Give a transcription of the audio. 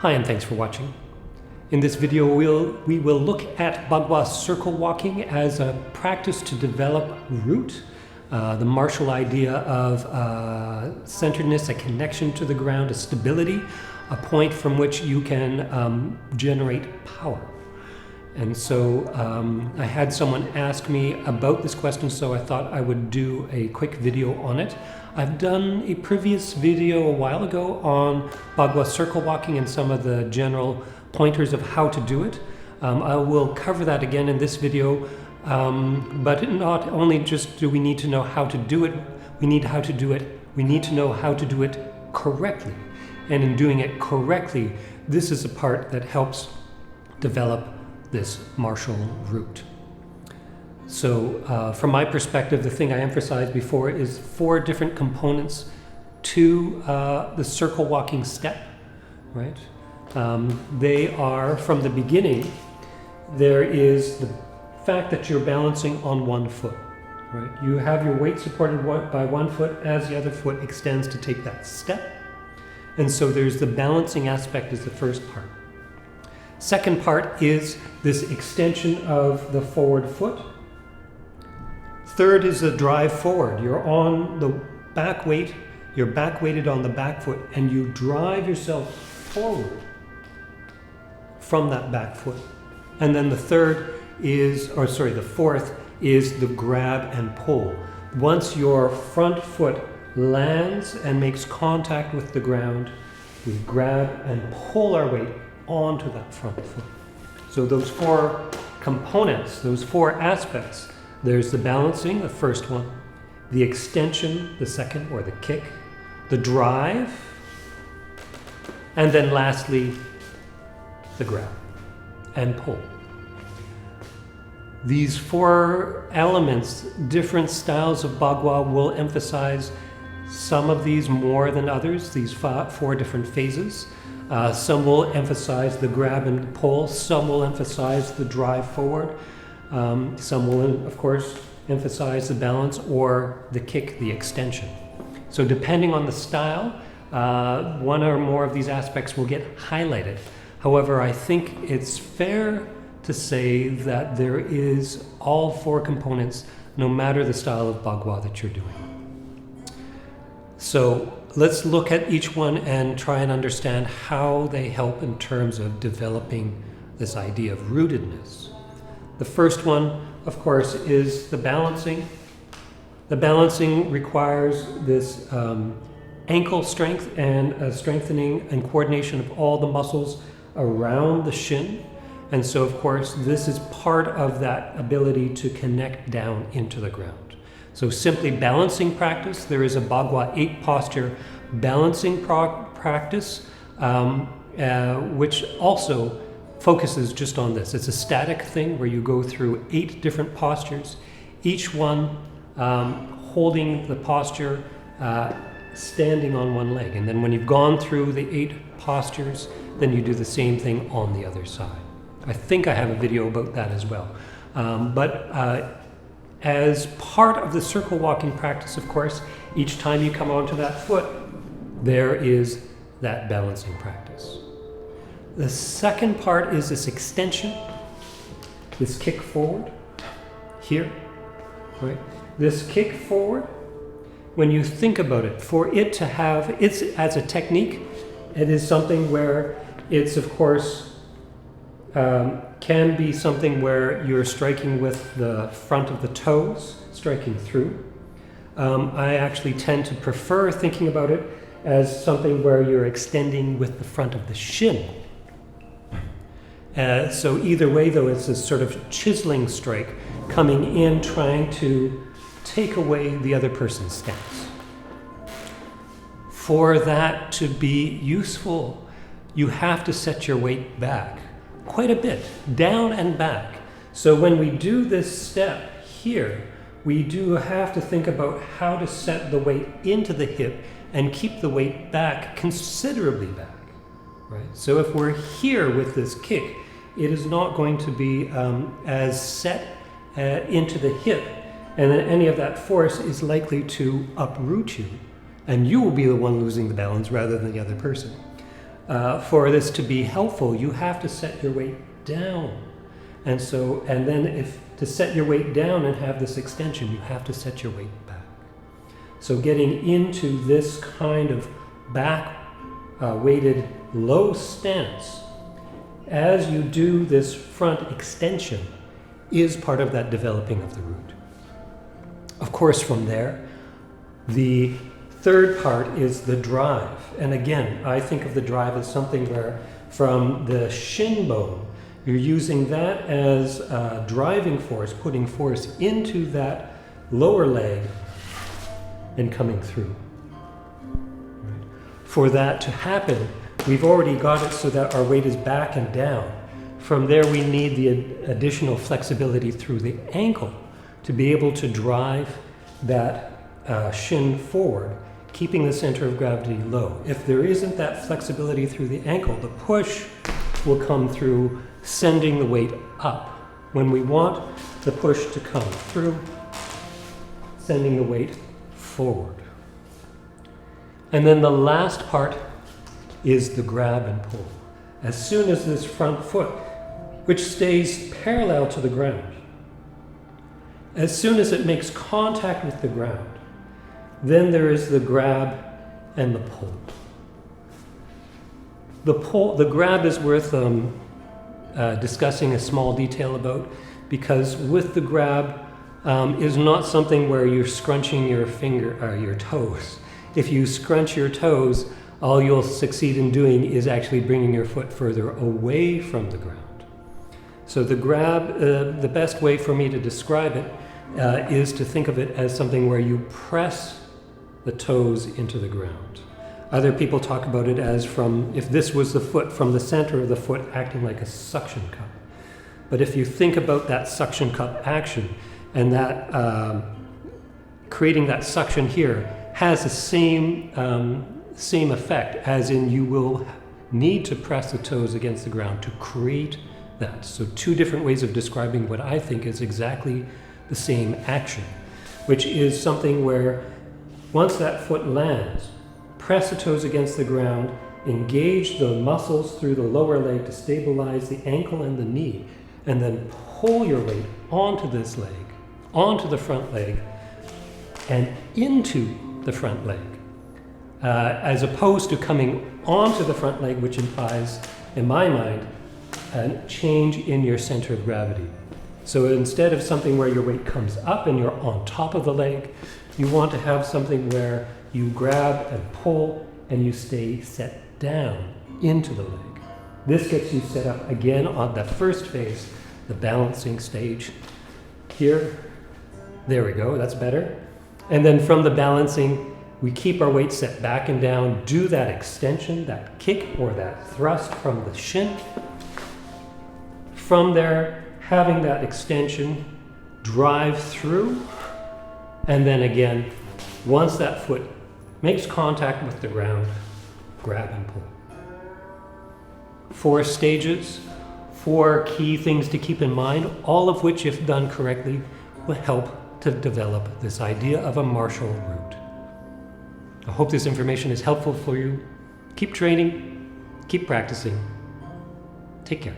Hi, and thanks for watching. In this video, we will look at Bagua circle walking as a practice to develop root, the martial idea of centeredness, a connection to the ground, a stability, a point from which you can generate power. And so I had someone ask me about this question, so I thought I would do a quick video on it. I've done a previous video a while ago on Bagua circle walking and some of the general pointers of how to do it. I will cover that again in this video, but not only just do we need to know how to do it, we need to know how to do it correctly. And in doing it correctly, this is a part that helps develop this martial root. So from my perspective, the thing I emphasized before is 4 different components to the circle walking step, right? They are, from the beginning, there is the fact that you're balancing on one foot, right? You have your weight supported by one foot as the other foot extends to take that step. And so there's the balancing aspect is the first part. Second part is this extension of the forward foot. Third is the drive forward. You're on the back weight, you're back weighted on the back foot, and you drive yourself forward from that back foot. And then the fourth is the grab and pull. Once your front foot lands and makes contact with the ground, we grab and pull our weight onto that front foot. So those 4 components, those 4 aspects, there's the balancing, the first one, the extension, the second, or the kick, the drive, and then lastly, the grab and pull. These 4 elements, different styles of Bagua will emphasize some of these more than others, these 4 different phases. Some will emphasize the grab and pull, some will emphasize the drive forward, some will, of course, emphasize the balance or the kick, the extension. So depending on the style, one or more of these aspects will get highlighted. However, I think it's fair to say that there is all 4 components, no matter the style of Bagua that you're doing. So let's look at each one and try and understand how they help in terms of developing this idea of rootedness. The first one, of course, is the balancing. The balancing requires this ankle strength and a strengthening and coordination of all the muscles around the shin. And so, of course, this is part of that ability to connect down into the ground. So simply balancing practice, there is a Bagua 8 posture balancing practice, which also focuses just on this. It's a static thing where you go through 8 different postures, each one holding the posture, standing on one leg. And then when you've gone through the 8 postures, then you do the same thing on the other side. I think I have a video about that as well. As part of the circle walking practice, of course, each time you come onto that foot, there is that balancing practice. The second part is this extension, this kick forward, here, right? This kick forward, when you think about it, for it to have, it's as a technique, it is something where it's, of course, can be something where you're striking with the front of the toes, striking through. I actually tend to prefer thinking about it as something where you're extending with the front of the shin. So either way, though, it's a sort of chiseling strike coming in, trying to take away the other person's stance. For that to be useful, you have to set your weight back quite a bit, down and back. So when we do this step here, we do have to think about how to set the weight into the hip and keep the weight back, considerably back, right? So if we're here with this kick, it is not going to be as set into the hip, and then any of that force is likely to uproot you, and you will be the one losing the balance rather than the other person. for this to be helpful, you have to set your weight down. And then if to set your weight down and have this extension, you have to set your weight back. So getting into this kind of back weighted low stance as you do this front extension is part of that developing of the root. Of course, from there, the third part is the drive. And again, I think of the drive as something where from the shin bone, you're using that as a driving force, putting force into that lower leg and coming through. Right. For that to happen, we've already got it so that our weight is back and down. From there, we need the additional flexibility through the ankle to be able to drive that shin forward, keeping the center of gravity low. If there isn't that flexibility through the ankle, the push will come through sending the weight up. When we want the push to come through, sending the weight forward. And then the last part is the grab and pull. As soon as this front foot, which stays parallel to the ground, as soon as it makes contact with the ground, then there is the grab and the pull. The grab is worth discussing a small detail about, because with the grab is not something where you're scrunching your your toes. If you scrunch your toes, all you'll succeed in doing is actually bringing your foot further away from the ground. So the grab, the best way for me to describe it is to think of it as something where you press the toes into the ground. Other people talk about it as if this was the foot, from the center of the foot acting like a suction cup. But if you think about that suction cup action, and that creating that suction here has the same effect, as in you will need to press the toes against the ground to create that. So two different ways of describing what I think is exactly the same action, which is something where once that foot lands, press the toes against the ground, engage the muscles through the lower leg to stabilize the ankle and the knee, and then pull your weight onto this leg, onto the front leg, and into the front leg, as opposed to coming onto the front leg, which implies, in my mind, a change in your center of gravity. So instead of something where your weight comes up and you're on top of the leg, you want to have something where you grab and pull and you stay set down into the leg. This gets you set up again on that first phase, the balancing stage. Here, there we go, that's better. And then from the balancing, we keep our weight set back and down, do that extension, that kick or that thrust from the shin. From there, having that extension, drive through, and then again, once that foot makes contact with the ground, grab and pull. 4 stages, 4 key things to keep in mind, all of which, if done correctly, will help to develop this idea of a martial root. I hope this information is helpful for you. Keep training, keep practicing. Take care.